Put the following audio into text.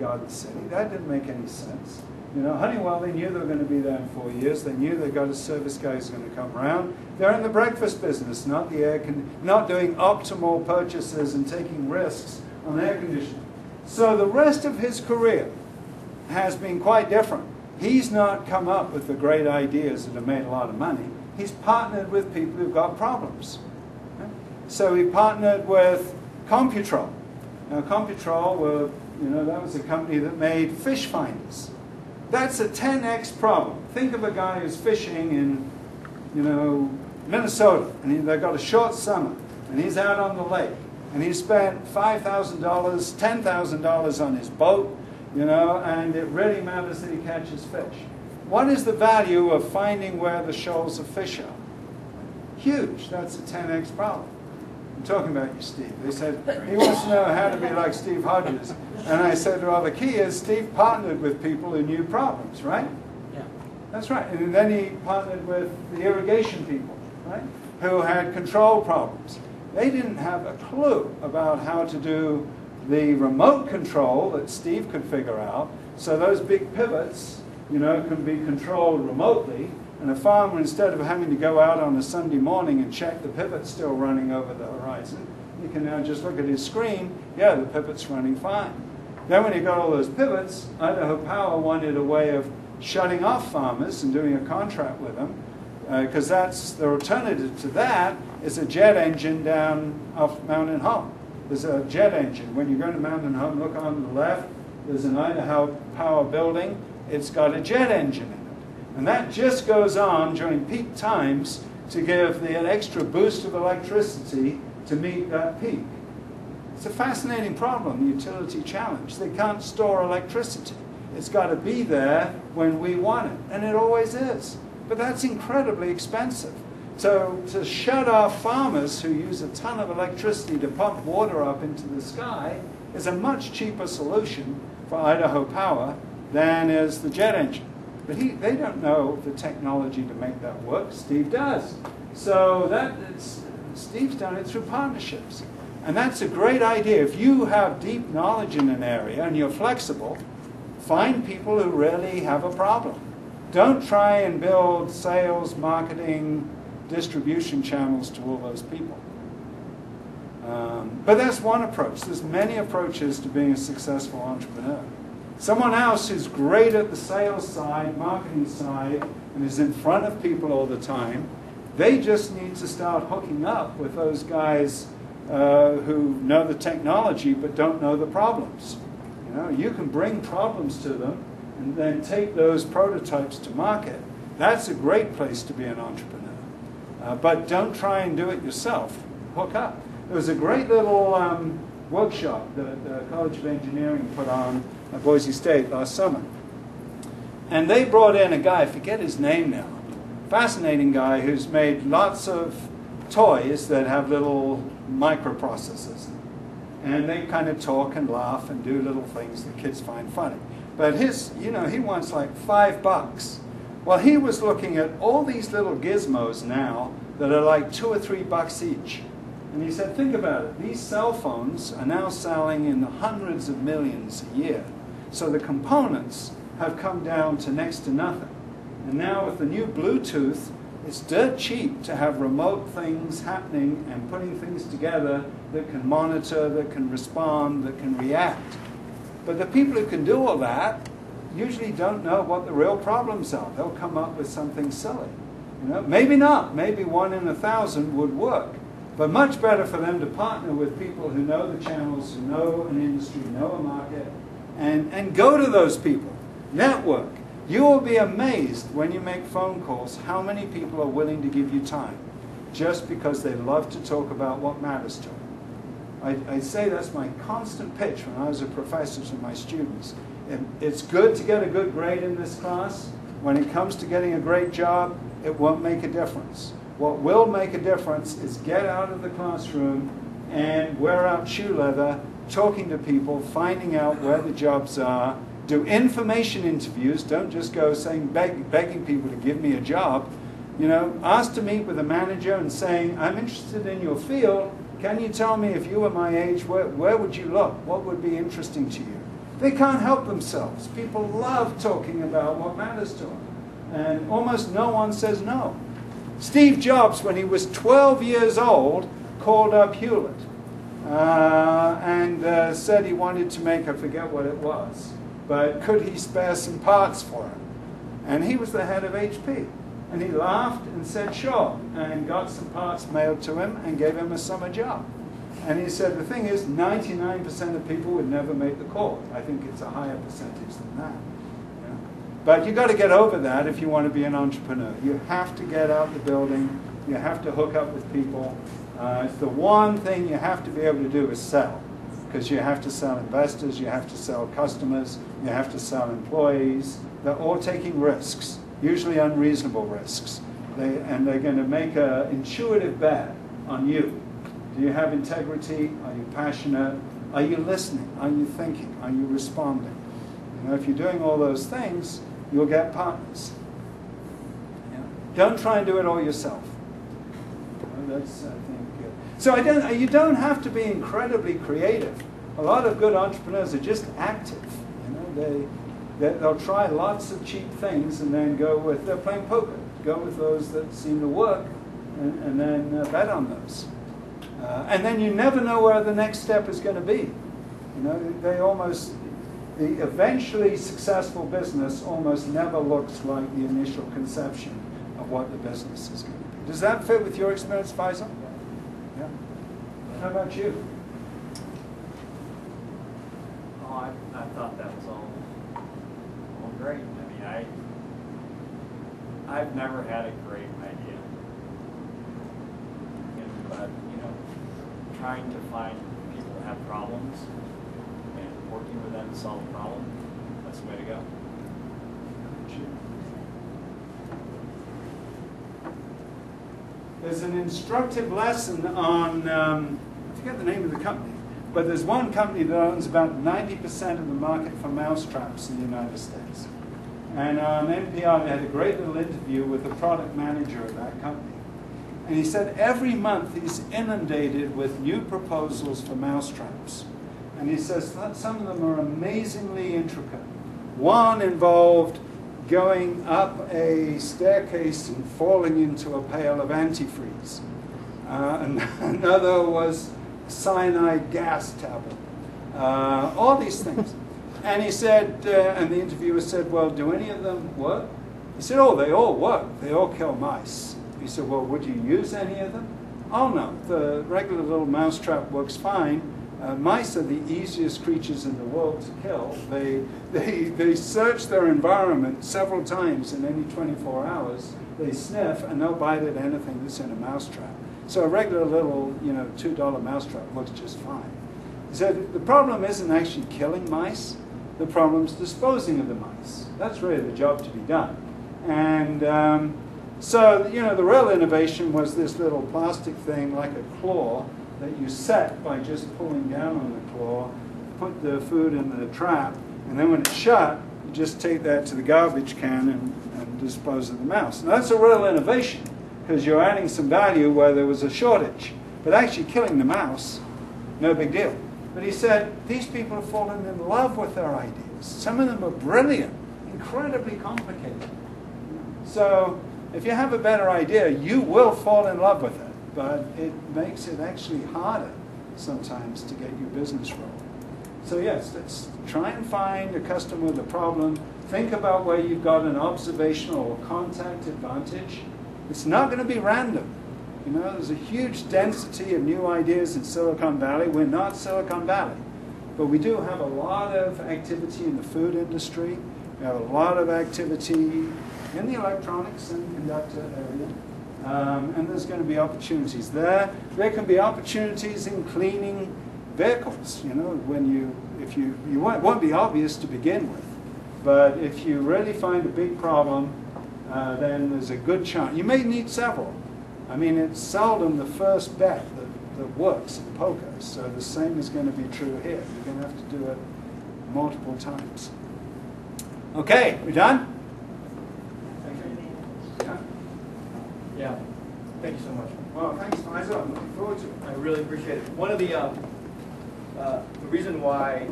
Garden City. That didn't make any sense. You know, Honeywell, they knew they were going to be there in 4 years. They knew they got a service guy who's going to come around. They're in the breakfast business, not the not doing optimal purchases and taking risks on air conditioning. So the rest of his career has been quite different. He's not come up with the great ideas that have made a lot of money. He's partnered with people who've got problems. So he partnered with Computrol. Now Computrol were, you know, that was a company that made fish finders. That's a 10x problem. Think of a guy who's fishing in, you know, Minnesota, and they've got a short summer, and he's out on the lake, and he spent $5,000, $10,000 on his boat, you know, and it really matters that he catches fish. What is the value of finding where the shoals of fish are? Huge. That's a 10x problem. I'm talking about you, Steve. They said, he wants to know how to be like Steve Hodges. And I said, well, the key is Steve partnered with people who knew problems, right? Yeah. That's right. And then he partnered with the irrigation people, right, who had control problems. They didn't have a clue about how to do the remote control that Steve could figure out. So those big pivots, you know, can be controlled remotely. And a farmer, instead of having to go out on a Sunday morning and check the pivot's still running over the horizon, he can now just look at his screen, yeah, the pivot's running fine. Then when he got all those pivots, Idaho Power wanted a way of shutting off farmers and doing a contract with them, because that's the alternative to that is a jet engine down off Mountain Home. There's a jet engine. When you go to Mountain Home, look on the left, there's an Idaho Power building. It's got a jet engine in it. And that just goes on during peak times to give an extra boost of electricity to meet that peak. It's a fascinating problem, the utility challenge. They can't store electricity. It's got to be there when we want it, and it always is. But that's incredibly expensive. So to shut off farmers who use a ton of electricity to pump water up into the sky is a much cheaper solution for Idaho Power than is the jet engine. But they don't know the technology to make that work. Steve does. So Steve's done it through partnerships. And that's a great idea. If you have deep knowledge in an area and you're flexible, find people who really have a problem. Don't try and build sales, marketing, distribution channels to all those people. But that's one approach. There's many approaches to being a successful entrepreneur. Someone else who's great at the sales side, marketing side, and is in front of people all the time, they just need to start hooking up with those guys who know the technology but don't know the problems. You know, you can bring problems to them and then take those prototypes to market. That's a great place to be an entrepreneur. But don't try and do it yourself. Hook up. There was a great little workshop that the College of Engineering put on at Boise State last summer. And they brought in a guy, I forget his name now, fascinating guy who's made lots of toys that have little microprocessors. And they kind of talk and laugh and do little things that kids find funny. But his, you know, he wants like $5. Well, he was looking at all these little gizmos now that are like $2 or $3 each. And he said, think about it. These cell phones are now selling in the hundreds of millions a year. So the components have come down to next to nothing. And now with the new Bluetooth, it's dirt cheap to have remote things happening and putting things together that can monitor, that can respond, that can react. But the people who can do all that usually don't know what the real problems are. They'll come up with something silly. You know, maybe not. Maybe 1 in 1,000 would work. But much better for them to partner with people who know the channels, who know an industry, know a market, and go to those people. Network. You will be amazed when you make phone calls how many people are willing to give you time just because they love to talk about what matters to them. I say that's my constant pitch when I was a professor to my students. It's good to get a good grade in this class. When it comes to getting a great job, it won't make a difference. What will make a difference is get out of the classroom and wear out shoe leather, talking to people, finding out where the jobs are, do information interviews. Don't just go saying, begging people to give me a job. You know, ask to meet with a manager and saying, I'm interested in your field. Can you tell me if you were my age, where would you look? What would be interesting to you? They can't help themselves. People love talking about what matters to them. And almost no one says no. Steve Jobs, when he was 12 years old, called up Hewlett and said he wanted to make, I forget what it was, but could he spare some parts for him? And he was the head of HP. And he laughed and said, sure, and got some parts mailed to him and gave him a summer job. And he said, the thing is, 99% of people would never make the call. I think it's a higher percentage than that. Yeah. But you've got to get over that if you want to be an entrepreneur. You have to get out the building. You have to hook up with people. It's the one thing you have to be able to do is sell. Because you have to sell investors, you have to sell customers, you have to sell employees. They're all taking risks, usually unreasonable risks. And they're going to make an intuitive bet on you. Do you have integrity? Are you passionate? Are you listening? Are you thinking? Are you responding? You know, if you're doing all those things, you'll get partners. Yeah. Don't try and do it all yourself. You know, that's, I think, good. So you don't have to be incredibly creative. A lot of good entrepreneurs are just active. You know, they'll try lots of cheap things and then they're playing poker. Go with those that seem to work and then bet on those. And then you never know where the next step is going to be. You know, the eventually successful business almost never looks like the initial conception of what the business is going to be. Does that fit with your experience, Faisal? Yeah. How about you? Oh, I thought that was all great. I mean, I've never had a great idea. But, you know, trying to find people that have problems and working with them to solve a problem, that's the way to go. There's an instructive lesson on, I forget the name of the company, but there's one company that owns about 90% of the market for mousetraps in the United States. And on NPR, they had a great little interview with the product manager of that company. And he said every month he's inundated with new proposals for mousetraps. And he says that some of them are amazingly intricate. One involved going up a staircase and falling into a pail of antifreeze. And another was cyanide gas tablet. All these things. And he said, and the interviewer said, well, do any of them work? He said, oh, they all work. They all kill mice. He said, well, would you use any of them? Oh, no. The regular little mousetrap works fine. Mice are the easiest creatures in the world to kill. They search their environment several times in any 24 hours. They sniff, and they'll bite at anything that's in a mousetrap. So a regular little, you know, $2 mousetrap works just fine. He said, the problem isn't actually killing mice. The problem's disposing of the mice. That's really the job to be done. And so, you know, the real innovation was this little plastic thing like a claw that you set by just pulling down on the claw, put the food in the trap, and then when it's shut, you just take that to the garbage can and dispose of the mouse. Now, that's a real innovation, because you're adding some value where there was a shortage. But actually killing the mouse, no big deal. But he said, these people have fallen in love with their ideas. Some of them are brilliant, incredibly complicated. So if you have a better idea, you will fall in love with it. But it makes it actually harder sometimes to get your business rolling. So yes, let's try and find a customer with a problem. Think about where you've got an observational or contact advantage. It's not going to be random. You know, there's a huge density of new ideas in Silicon Valley. We're not Silicon Valley. But we do have a lot of activity in the food industry. We have a lot of activity in the electronics and conductor area. And there's going to be opportunities there. There can be opportunities in cleaning vehicles. You know, it won't be obvious to begin with. But if you really find a big problem, then there's a good chance. You may need several. I mean, it's seldom the first bet that works in poker. So the same is going to be true here. You're going to have to do it multiple times. Okay, we done? Yeah. Thank you so much. Well, thanks, Faisal. I'm looking forward to it. I really appreciate it. One of the reason why